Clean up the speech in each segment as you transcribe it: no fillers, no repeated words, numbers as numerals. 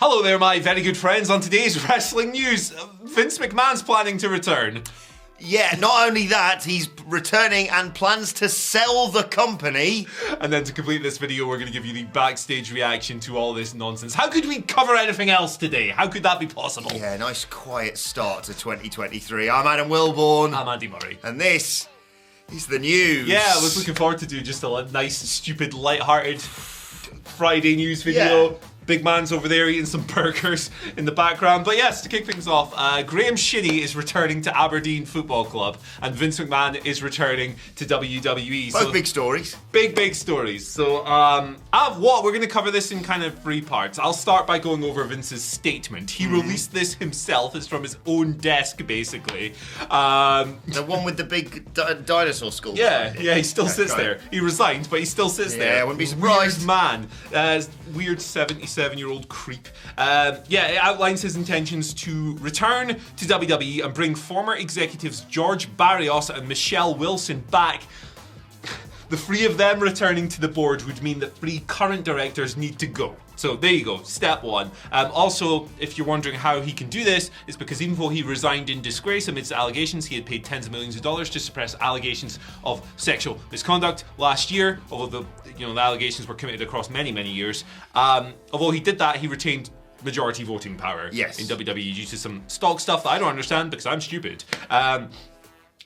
Hello there, my very good friends. On today's wrestling news, Vince McMahon's planning to return. Yeah, not only that, he's returning and plans to sell the company. And then to complete this video, we're going to give you the backstage reaction to all this nonsense. How could we cover anything else today? How could that be possible? Yeah, nice quiet start to 2023. I'm Adam Wilborn. I'm Andy Murray. And this is the news. Yeah, I was looking forward to do just a nice, stupid, light-hearted Friday news video. Yeah. Big man's over there eating some burgers in the background. But yes, to kick things off, Graham Shinnie is returning to Aberdeen Football Club and Vince McMahon is returning to WWE. Both big stories. Big stories. So, we're going to cover this in kind of three parts. I'll start by going over Vince's statement. He released this himself. It's from his own desk, basically. The one with the big dinosaur skull. Yeah, he still sits there. He resigned, but he still sits there. Yeah, I wouldn't be surprised. Weird man. Weird 77-year-old creep. It outlines his intentions to return to WWE and bring former executives George Barrios and Michelle Wilson back. The three of them returning to the board would mean that three current directors need to go. So there you go, step one. Also, if you're wondering how he can do this, it's because even though he resigned in disgrace amidst allegations, he had paid tens of millions of dollars to suppress allegations of sexual misconduct last year, although the allegations were committed across many years. Although he did that, he retained majority voting power in WWE due to some stock stuff that I don't understand because I'm stupid.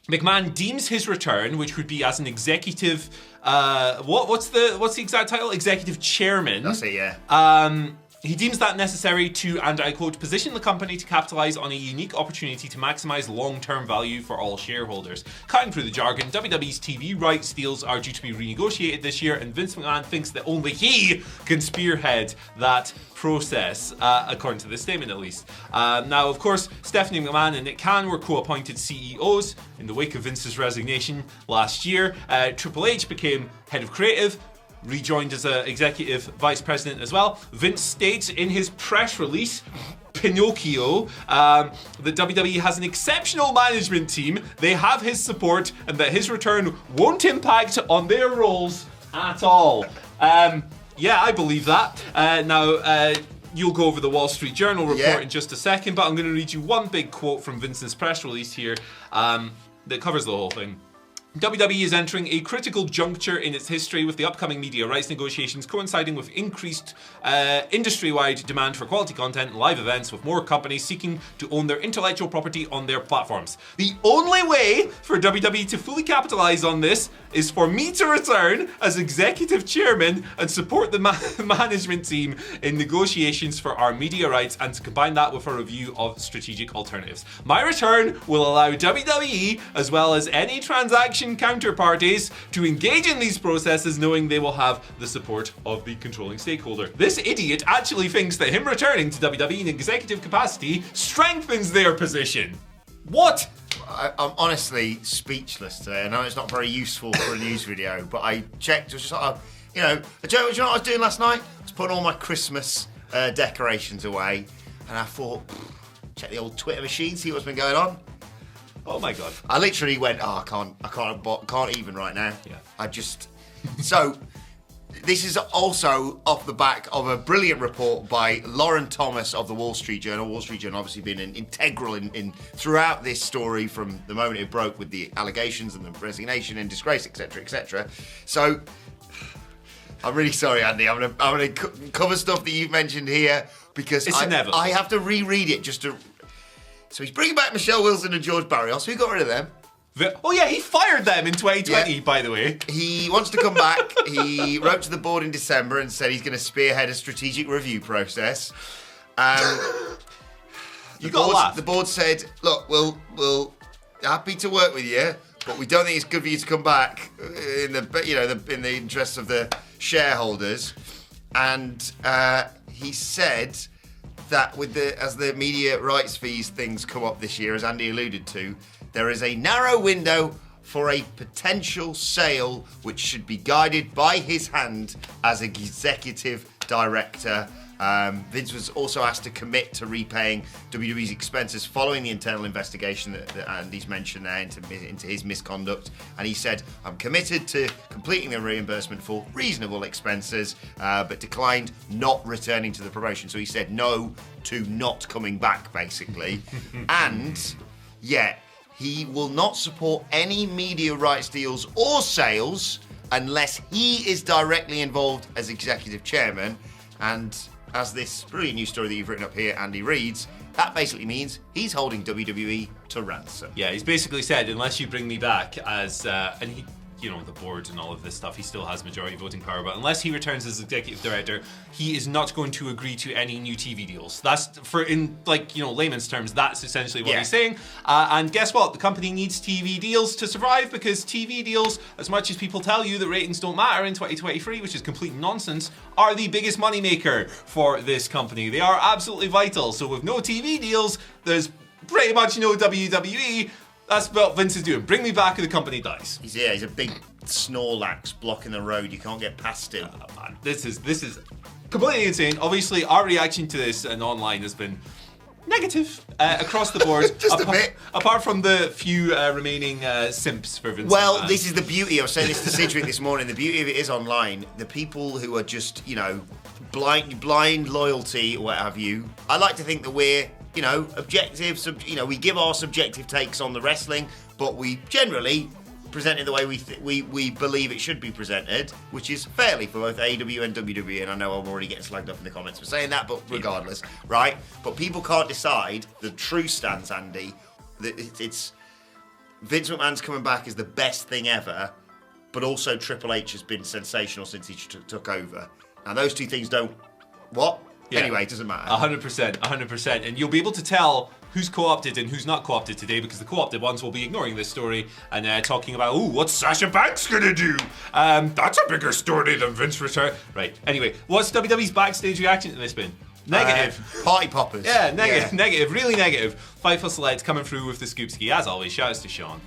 McMahon deems his return, which would be as an executive, what's the exact title? Executive chairman. That's it, yeah. He deems that necessary to, and I quote, position the company to capitalize on a unique opportunity to maximize long-term value for all shareholders. Cutting through the jargon, WWE's TV rights deals are due to be renegotiated this year, and Vince McMahon thinks that only he can spearhead that process, according to this statement at least. Now, of course, Stephanie McMahon and Nick Khan were co-appointed CEOs in the wake of Vince's resignation last year. Triple H became head of creative, rejoined as an executive vice president as well. Vince states in his press release, Pinocchio, that WWE has an exceptional management team, they have his support, and that his return won't impact on their roles at all. I believe that. You'll go over the Wall Street Journal report in just a second, but I'm going to read you one big quote from Vince's press release here that covers the whole thing. WWE is entering a critical juncture in its history with the upcoming media rights negotiations coinciding with increased industry-wide demand for quality content and live events, with more companies seeking to own their intellectual property on their platforms. The only way for WWE to fully capitalize on this is for me to return as executive chairman and support the management team in negotiations for our media rights, and to combine that with a review of strategic alternatives. My return will allow WWE, as well as any transaction counterparties, to engage in these processes knowing they will have the support of the controlling stakeholder. This idiot actually thinks that him returning to WWE in executive capacity strengthens their position. What? I'm honestly speechless today. I know it's not very useful for a news video, but I checked, just sort of, do you know what I was doing last night? I was putting all my Christmas decorations away, and I thought, check the old Twitter machine, see what's been going on. Oh my God. I literally went, I can't even right now. Yeah. So, this is also off the back of a brilliant report by Lauren Thomas of the Wall Street Journal. Wall Street Journal obviously been integral in throughout this story from the moment it broke with the allegations and the resignation and disgrace, etc., etc. So, I'm really sorry, Andy. I'm gonna cover stuff that you've mentioned here because it's inevitable. I have to reread it just to. So he's bringing back Michelle Wilson and George Barrios. Who got rid of them? He fired them in 2020, by the way. He wants to come back. He wrote to the board in December and said he's going to spearhead a strategic review process. The board said, look, we'll happy to work with you, but we don't think it's good for you to come back in the interests of the shareholders. And he said that as the media rights fees things come up this year, as Andy alluded to, there is a narrow window for a potential sale which should be guided by his hand as executive director. Vince was also asked to commit to repaying WWE's expenses following the internal investigation that Andy's mentioned there into his misconduct. And he said, I'm committed to completing the reimbursement for reasonable expenses, but declined not returning to the promotion. So he said no to not coming back, basically. And yet, he will not support any media rights deals or sales unless he is directly involved as executive chairman. And as this brilliant news story that you've written up here, Andy, reads, that basically means he's holding WWE to ransom. Yeah, he's basically said, unless you bring me back as, and he, the board and all of this stuff, he still has majority voting power, but unless he returns as executive director, he is not going to agree to any new TV deals. That's, layman's terms, that's essentially what he's saying. And guess what? The company needs TV deals to survive, because TV deals, as much as people tell you that ratings don't matter in 2023, which is complete nonsense, are the biggest moneymaker for this company. They are absolutely vital. So with no TV deals, there's pretty much no WWE. That's what Vince is doing. Bring me back and the company dies. He's a big Snorlax blocking the road. You can't get past him. Man. This is completely insane. Obviously, our reaction to this and online has been negative across the board. Just a bit. Apart from the few remaining simps for Vince. Well, this is the beauty. I was saying this to Cedric this morning. The beauty of it is online. The people who are just, blind loyalty or what have you. I like to think that we're objective, we give our subjective takes on the wrestling, but we generally present it the way we believe it should be presented, which is fairly for both AEW and WWE. And I know I'm already getting slagged off in the comments for saying that, but regardless, right? But people can't decide the true stance, Andy. It's Vince McMahon's coming back is the best thing ever, but also Triple H has been sensational since he took over. Now those two things don't... What? Yeah. Anyway, it doesn't matter. 100%. And you'll be able to tell who's co-opted and who's not co-opted today, because the co-opted ones will be ignoring this story and talking about, what's Sasha Banks gonna do? That's a bigger story than Vince return. Right. Anyway, what's WWE's backstage reaction to this been? Negative. Party poppers. Yeah, negative, really negative. Fightful Select coming through with the scoop ski, as always. Shout outs to Sean.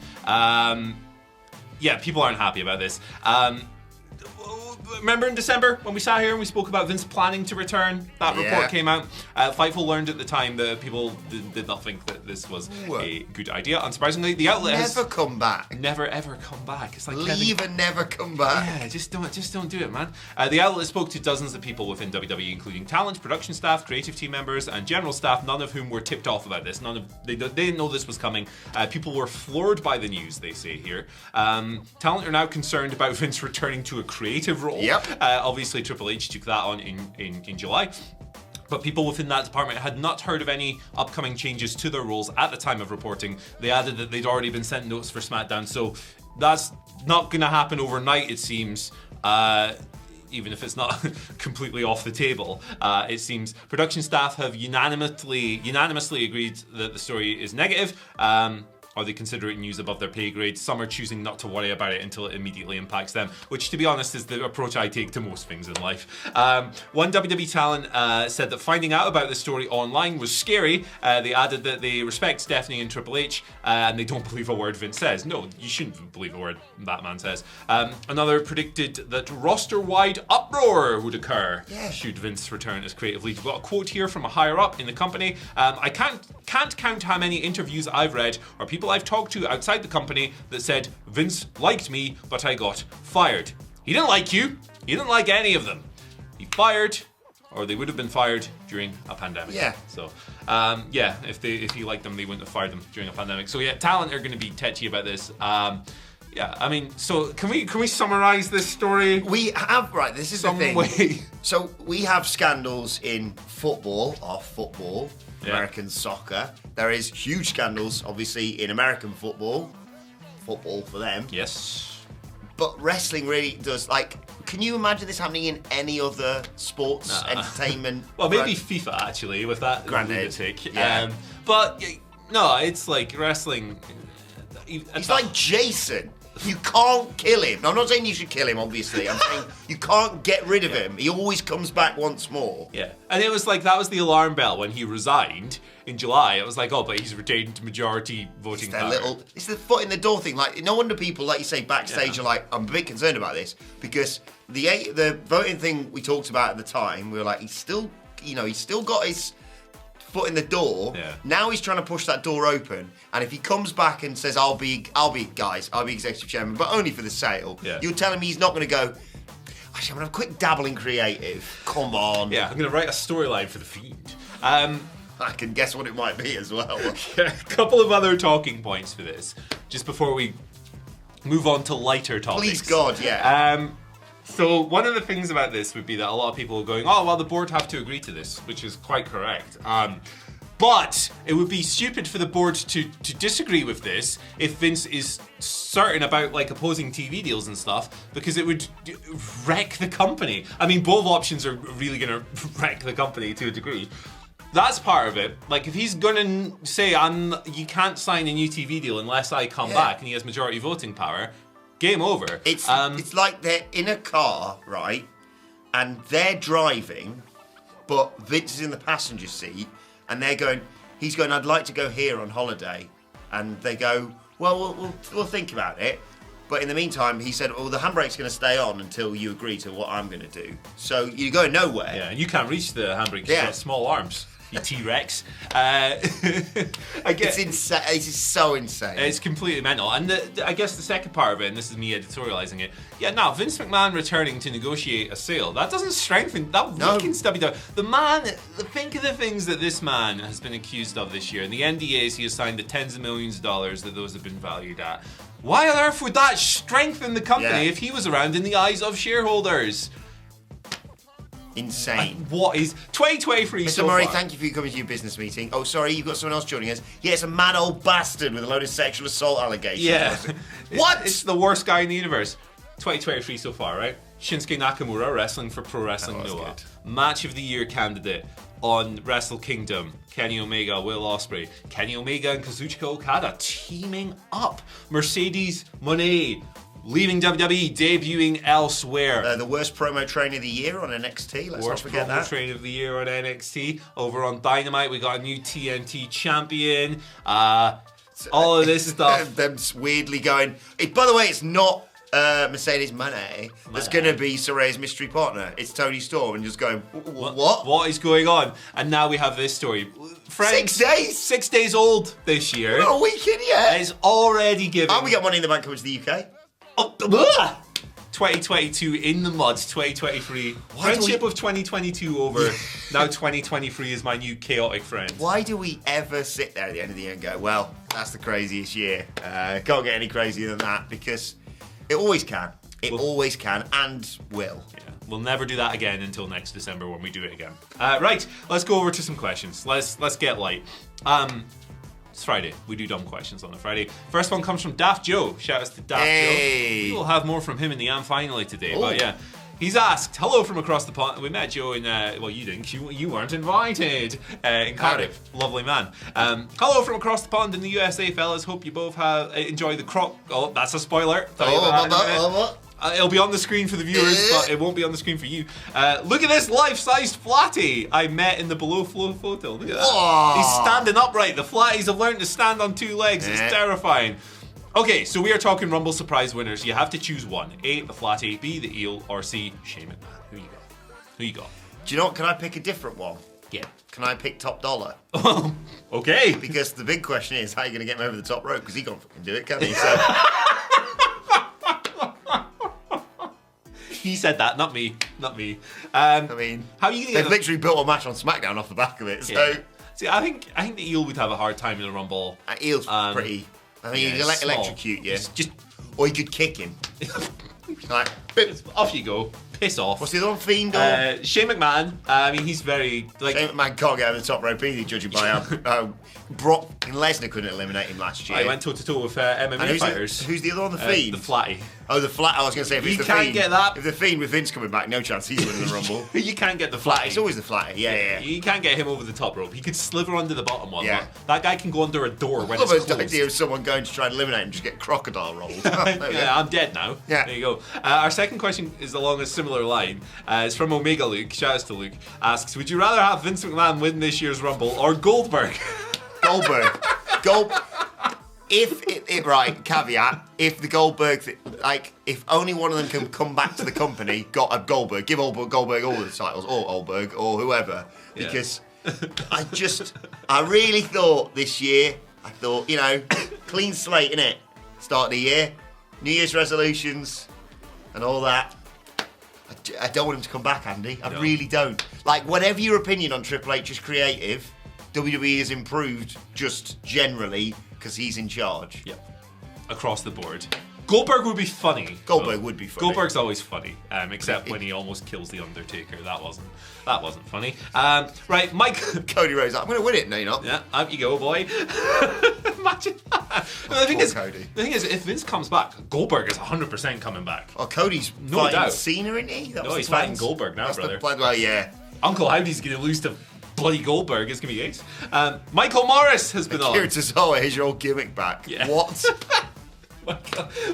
People aren't happy about this. Remember in December when we sat here and we spoke about Vince planning to return? That report came out. Fightful learned at the time that people did not think that this was a good idea. Unsurprisingly, the outlet has never come back. Never ever come back. It's like leave and never come back. Yeah, just don't do it, man. The outlet spoke to dozens of people within WWE, including talent, production staff, creative team members, and general staff. None of whom were tipped off about this. They didn't know this was coming. People were floored by the news. They say here. Talent are now concerned about Vince returning to a creative role. Yep. Obviously, Triple H took that on in July. But people within that department had not heard of any upcoming changes to their roles at the time of reporting. They added that they'd already been sent notes for SmackDown, so that's not going to happen overnight, it seems. Even if it's not completely off the table, it seems production staff have unanimously agreed that the story is negative. Or they consider it news above their pay grade. Some are choosing not to worry about it until it immediately impacts them, which, to be honest, is the approach I take to most things in life. One WWE talent said that finding out about the story online was scary. They added that they respect Stephanie and Triple H, and they don't believe a word Vince says. No, you shouldn't believe a word that man says. Another predicted that roster-wide uproar would occur should Vince return as creative lead. We've got a quote here from a higher-up in the company. I can't count how many interviews I've read or people I've talked to outside the company that said Vince liked me, but I got fired. He didn't like you. He didn't like any of them. He fired, or they would have been fired during a pandemic. Yeah. So, if he liked them, they wouldn't have fired them during a pandemic. So talent are going to be tetchy about this. So can we summarize this story? We have, this is the thing. So we have scandals in football, American soccer. There is huge scandals, obviously, in American football for them. Yes. But wrestling really does, can you imagine this happening in any other sports, entertainment? Well, maybe FIFA, actually, with that lunatic. Yeah. But, no, it's like wrestling. He's like Jason. You can't kill him. Now, I'm not saying you should kill him, obviously. I'm saying you can't get rid of him. He always comes back once more. Yeah. And it was that was the alarm bell when he resigned in July. It was but he's retained majority voting power. It's the foot in the door thing. No wonder people, like you say, backstage are I'm a bit concerned about this, because the voting thing we talked about at the time, we were he's he's still got his foot in the door. Yeah. Now he's trying to push that door open, and if he comes back and says, I'll be executive chairman, but only for the sale, you're telling me he's not going to go, actually, I'm going to have a quick dabble in creative. Come on. Yeah, I'm going to write a storyline for The Fiend. I can guess what it might be as well. A couple of other talking points for this, just before we move on to lighter topics. Please God, yeah. So one of the things about this would be that a lot of people are going, oh, well, the board have to agree to this, which is quite correct. But it would be stupid for the board to disagree with this if Vince is certain about like opposing TV deals and stuff, because it would wreck the company. I mean, both options are really going to wreck the company to a degree. That's part of it. Like, if he's going to say, you can't sign a new TV deal unless I come back, and he has majority voting power, game over. It's like they're in a car, right? And they're driving, but Vince is in the passenger seat, and he's going, I'd like to go here on holiday. And they go, well, we'll think about it. But in the meantime, he said, well, the handbrake's going to stay on until you agree to what I'm going to do. So you're going nowhere. Yeah, and you can't reach the handbrake because you've got small arms. You T-Rex. It's insane. It's so insane. It's completely mental. And I guess the second part of it, and this is me editorializing it, Vince McMahon returning to negotiate a sale, that doesn't strengthen, that weakens WWE. Think of the things that this man has been accused of this year, and the NDAs he has signed, the tens of millions of dollars that those have been valued at. Why on earth would that strengthen the company if he was around in the eyes of shareholders? Insane. What is 2023 Mr. Murray, thank you for coming to your business meeting. Oh, sorry, you've got someone else joining us. Yeah, it's a mad old bastard with a load of sexual assault allegations. Yeah. What? It's the worst guy in the universe. 2023 so far, right? Shinsuke Nakamura wrestling for Pro Wrestling Noah. Match of the Year candidate on Wrestle Kingdom. Kenny Omega, Will Ospreay. Kenny Omega and Kazuchika Okada teaming up. Mercedes Moné leaving WWE, debuting elsewhere. The worst promo train of the year on NXT. Let's not forget that. Worst promo train of the year on NXT. Over on Dynamite, we got a new TNT champion. All of this stuff. Them weirdly going. By the way, it's not Mercedes Moné that's going to be Saraya's mystery partner. It's Tony Storm, and just going, what? What is going on? And now we have this story. Friends, 6 days? 6 days old this year. Not a week in yet. It's already given. And we got Money in the Bank coming to the UK. 2022 in the mud, 2023. Friendship of 2022 over. Now 2023 is my new chaotic friend. Why do we ever sit there at the end of the year and go, well, that's the craziest year. Can't get any crazier than that, because it always can. It always can and will. Yeah, we'll never do that again until next December when we do it again. Right, let's go over to some questions. Let's get light. It's Friday. We do dumb questions on a Friday. First one comes from Daft Joe. Shout outs to Daft Joe. We will have more from him in the Am Finally today. Ooh. But yeah, he's asked, hello from across the pond. We met Joe in, well, you didn't. You weren't invited in Cardiff. Lovely man. Hello from across the pond in the USA, fellas. Hope you both have enjoyed the croc. Oh, that's a spoiler. It'll be on the screen for the viewers, but it won't be on the screen for you. Look at this life-sized flatty I met in the below flow photo. Look at that. Aww. He's standing upright. The flatties have learned to stand on two legs. It's terrifying. Okay, so we are talking Rumble surprise winners. You have to choose one. A, the flatty, B, the eel, or C, Shane McMahon. Who you got? Do you know what? Can I pick a different one? Yeah. Can I pick Top Dollar? Okay. Because the big question is, how are you going to get him over the top rope? Because he can't fucking do it, can he? So... He said that, not me. I mean, how are you gonna they've literally built a match on SmackDown off the back of it. So, yeah. See, I think the eel would have a hard time in a Rumble. Eel's pretty. I mean, he can electrocute you. Just, or you could kick him. Like, off you go. Piss off. What's the other one? Fiend? Shane McMahon. I mean, he's very like. Shane McMahon can't get over the top rope either, judging by how Brock Lesnar couldn't eliminate him last year. I went toe to toe with MMA fighters. Who's the other one? The Fiend. The Flatty. Oh, the Flat. I was going to say if you it's the can't Fiend. Get that. If the Fiend with Vince coming back, no chance he's winning the Rumble. You can't get the Flatty. It's always the Flatty. Yeah. You can't get him over the top rope. He could slither under the bottom one. Yeah. That guy can go under a door when it's closed. The idea of someone going to try and eliminate him, just get crocodile rolled. Yeah, I'm dead now. Yeah. There you go. Our second question is along a similar line. It's from Omega Luke. Shout out to Luke. Asks, would you rather have Vince McMahon win this year's Rumble or Goldberg? Goldberg. Right, caveat, if the Goldberg, if only one of them can come back to the company, got a Goldberg, give Goldberg all the titles, or Goldberg, or whoever, because I really thought this year, clean slate, innit? Start of the year, New Year's resolutions, and all that. I don't want him to come back, Andy. I really don't. Whatever your opinion on Triple H is creative, WWE has improved just generally because he's in charge. Yep. Across the board. Goldberg would be funny. Would be funny. Goldberg's always funny, except when he almost kills the Undertaker. That wasn't funny. Right, Mike. Cody Rhodes, I'm going to win it. No, you're not. Yeah, up you go, boy. Imagine that. The thing is, if Vince comes back, Goldberg is 100% coming back. Oh, Cody's fighting Cena, isn't he? He's fighting Goldberg now, brother. Well, yeah. Uncle Howdy's going to lose to bloody Goldberg. It's going to be ace. Michael Morris has been on. Akira Tozawa, here's your old gimmick back. Yeah. What?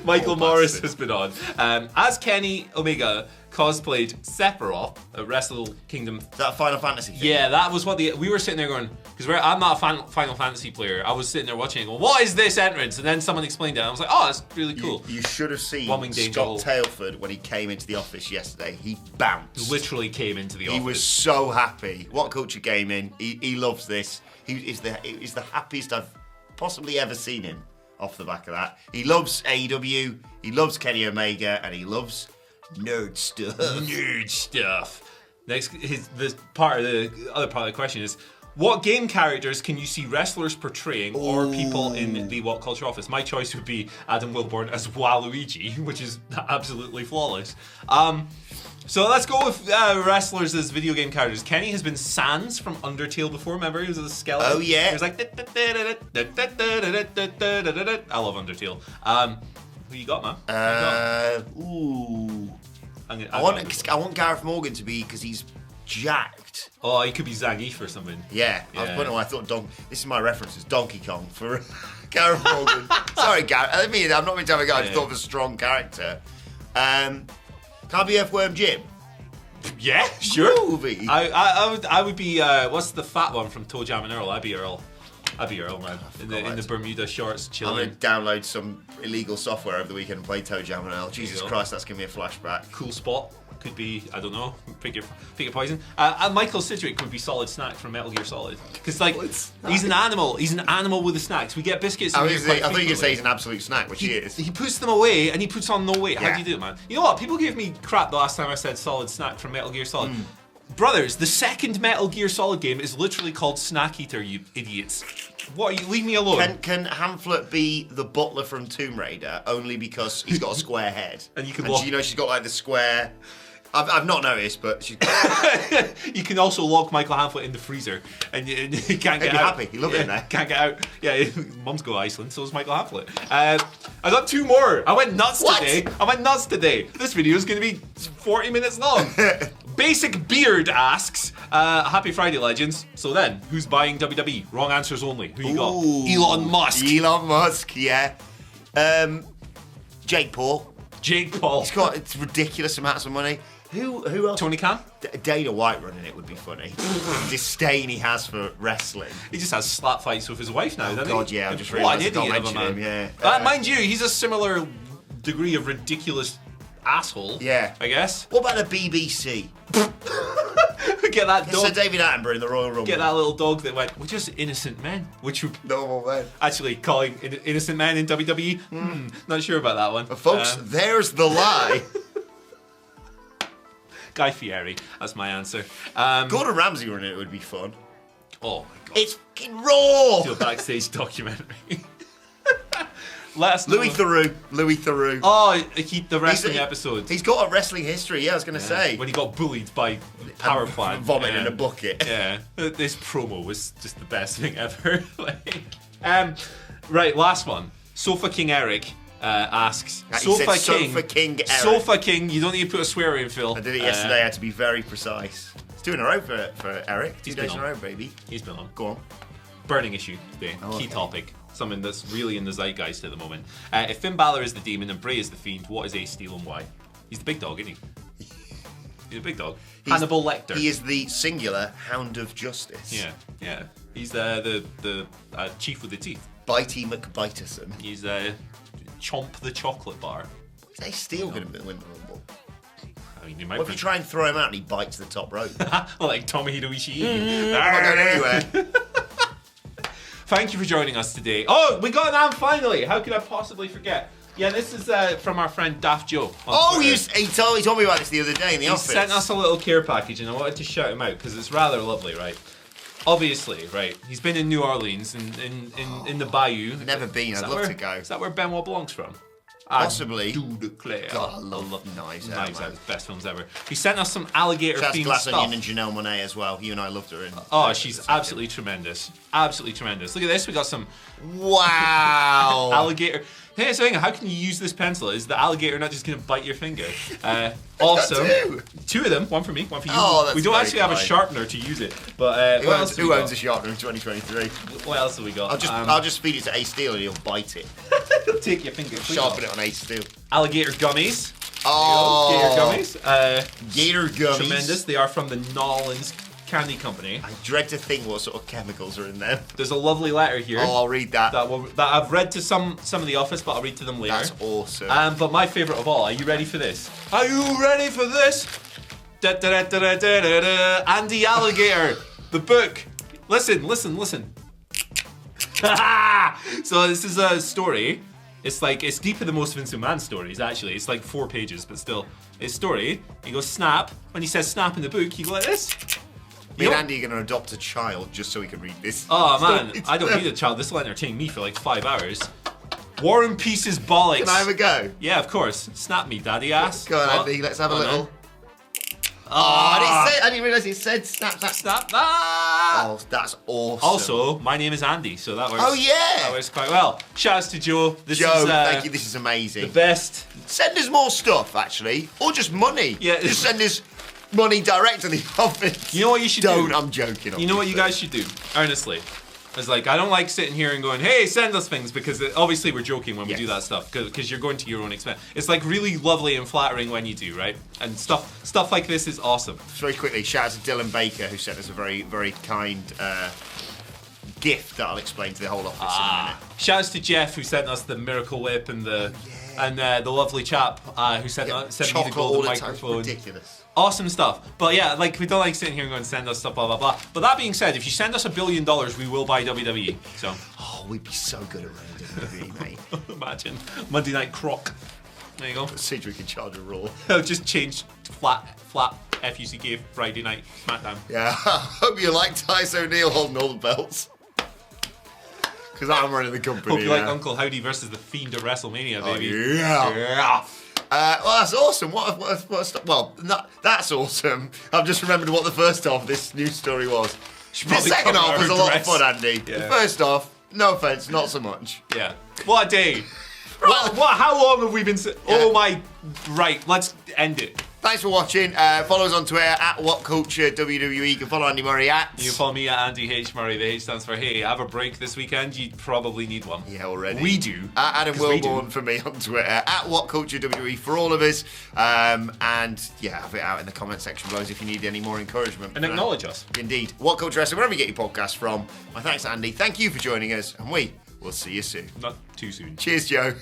Michael Morris has been on. As Kenny Omega cosplayed Sephiroth at Wrestle Kingdom. Is that a Final Fantasy thing? Yeah, that was what we were sitting there going, because I'm not a Final Fantasy player. I was sitting there watching it going, what is this entrance? And then someone explained it and I was like, oh, that's really cool. You should have seen Scott Tailford when he came into the office yesterday. He bounced. Literally came into the office. He was so happy. WhatCulture came in. He loves this. He's the happiest I've possibly ever seen him off the back of that. He loves AEW, he loves Kenny Omega, and he loves nerd stuff. Next, the other part of the question is, what game characters can you see wrestlers portraying or people in the WhatCulture office? My choice would be Adam Wilborn as Waluigi, which is absolutely flawless. So let's go with wrestlers as video game characters. Kenny has been Sans from Undertale before. Remember, he was a skeleton. Oh yeah. He was like. I love Undertale. Who you got, man? I want Gareth Morgan to be, because he's jacked. Oh, he could be Zangief or something. Yeah. I was wondering why I thought this is my reference as Donkey Kong for Gareth Morgan. Sorry, Gareth. I'm not meant to have a guy. I just thought of a strong character. Can I be Earthworm Jim? Yeah, sure. Movie. I would be. What's the fat one from Toe Jam and Earl? I'd be Earl, man. In the Bermuda shorts, chilling. I'm gonna download some illegal software over the weekend and play Toe Jam and Earl. Jesus Christ, that's giving me a flashback. Cool spot. Could be, I don't know, pick your poison. And Michael Sidgwick would be Solid Snack from Metal Gear Solid. Because, he's an animal. He's an animal with the snacks. We get biscuits. I thought you were going to say he's an absolute snack, which he is. He puts them away and he puts on no weight. How do you do it, man? You know what? People gave me crap the last time I said Solid Snack from Metal Gear Solid. Brothers, the second Metal Gear Solid game is literally called Snack Eater, you idiots. What are you? Leave me alone. Can Hamflet be the butler from Tomb Raider only because he's got a square head? And you can she's got the square. I've not noticed, but she's. You can also lock Michael Hamflet in the freezer, and you can't get out. Happy. You love it in there. Can't get out. Yeah, Mum's go to Iceland, so is Michael Hamflet. I got two more. I went nuts today. This video is going to be 40 minutes long. Basic Beard asks, happy Friday, legends. So then, who's buying WWE? Wrong answers only. Who you got? Elon Musk. Elon Musk, yeah. Jake Paul. He's got ridiculous amounts of money. Who else? Tony Khan? Dana White running it would be funny. The disdain he has for wrestling. He just has slap fights with his wife now, doesn't he? God, yeah. I just realised I can't mention him, yeah. Mind you, he's a similar degree of ridiculous asshole. Yeah. I guess. What about the BBC? Get that dog. Sir David Attenborough in the Royal Rumble. Get that little dog that went, we're just innocent men. Which would normal men. Actually, calling innocent men in WWE? Not sure about that one. But folks, there's the lie. Guy Fieri. That's my answer. Gordon Ramsay running it would be fun. Oh my god. It's fucking raw. Do a Backstage documentary. Let us know. Louis Theroux. Oh, the wrestling episodes. He's got a wrestling history, I was going to say. When he got bullied by Power Plant. Vomit in a bucket. Yeah. This promo was just the best thing ever. Right, last one. Sofa King Eric asks. Sofa King Eric. Sofa King, you don't need to put a swear in, Phil. I did it yesterday, I had to be very precise. It's 2 in a row for Eric. 2 days in a row, baby. He's been on. Go on. Burning issue today. Key topic. Something that's really in the zeitgeist at the moment. If Finn Balor is the demon and Bray is the fiend, what is Ace Steel and why? He's the big dog, isn't he? He's a big dog. Hannibal Lecter. He is the singular Hound of Justice. Yeah. He's the chief with the teeth. Bitey McBiteson. He's Chomp the chocolate bar. Is they still going to win the Rumble? I mean, you might. What if you try and throw him out and he bites the top rope? Like Tomohiro Ishii. I'm not going anywhere. Thank you for joining us today. Oh, we got an am finally. How could I possibly forget? Yeah, this is from our friend Daft Joe. He told me about this the other day in the office. He sent us a little care package, and I wanted to shout him out because it's rather lovely, right? Obviously, right. He's been in New Orleans in the Bayou. Never been. I'd love to go. Is that where Benoit Blanc's from? Possibly. Do declare. God, I love Knives Out. Knives Out, best films ever. He sent us some alligator-themed Glass stuff. Onion and Janelle Monáe as well. You and I loved her in. Oh, she's absolutely tremendous. Absolutely tremendous. Look at this. We got some. Wow. Alligator. Hey, so how can you use this pencil? Is the alligator not just going to bite your finger? Also, two of them. One for me, one for you. Oh, that's we don't actually have a kind. sharpener to use it. But who owns a sharpener in 2023? What else have we got? I'll just feed it to Ace Steel and he'll bite it. He'll take your finger. Sharpen it on Ace Steel. Alligator gummies. Oh, Gator gummies. Gator gummies. Tremendous. They are from the Nolans Candy Company. I dread to think what sort of chemicals are in them. There's a lovely letter here. Oh, I'll read that. That I've read to some of the office, but I'll read to them later. That's awesome. But my favourite of all, are you ready for this? Are you ready for this? Andy Alligator, the book. Listen. So this is a story. It's deeper than most Vince McMahon stories, actually. It's like 4 pages, but still. It's a story. He goes snap. When he says snap in the book, you go like this. Me and Andy are going to adopt a child just so we can read this. Oh, man. I don't need a child. This will entertain me for like 5 hours. War and Peace is bollocks. Can I have a go? Yeah, of course. Snap me, daddy ass. Go on, Andy. Let's have a little. Then. I didn't realise it said snap. Snap that. Oh, that's awesome. Also, my name is Andy, so that works. Oh, yeah. That works quite well. Shouts to Joe. Joe, thank you. This is amazing. The best. Send us more stuff, actually. Or just money. Yeah. Just send us money direct to the office. You know what you should do? I'm joking. Obviously. You know what you guys should do? Honestly. It's like, I don't like sitting here and going, hey, send us things, because obviously we're joking when we do that stuff, because you're going to your own expense. It's like really lovely and flattering when you do, right? And stuff like this is awesome. Very quickly, shout out to Dylan Baker, who sent us a very, very kind gift that I'll explain to the whole office in a minute. Shouts to Jeff, who sent us the Miracle Whip and the lovely chap who sent me the golden microphone. Ridiculous. Awesome stuff. But yeah, like, we don't like sitting here and going, send us stuff, blah, blah, blah. But that being said, if you send us $1 billion, we will buy WWE. So. Oh, we'd be so good at running WWE, mate. Imagine. Monday Night Croc. There you go. Cedric in charge of Raw. I'll just change flat FUCK Friday Night SmackDown. Yeah, I hope you like Tice O'Neil holding all the belts. Because I'm running the company. Hope you like Uncle Howdy versus the Fiend at WrestleMania, baby. Oh, yeah. Well, that's awesome. That's awesome. I've just remembered what the first half of this news story was. The second half was a lot of fun, Andy. Yeah. The first half, no offense, not so much. Yeah. What a day. How long have we been... Oh my... Right, let's end it. Thanks for watching. Follow us on Twitter at WhatCulture WWE. You can follow Andy Murray at... You can follow me at Andy H. Murray. The H stands for hey, have a break this weekend. You probably need one. Yeah, already. We do. At Adam Wilborn for me on Twitter. At WhatCulture WWE for all of us. And yeah, have it out in the comment section below if you need any more encouragement. And acknowledge us. Indeed. WhatCulture Wrestling, wherever you get your podcast from. My thanks, Andy. Thank you for joining us. And we will see you soon. Not too soon. Cheers, Joe.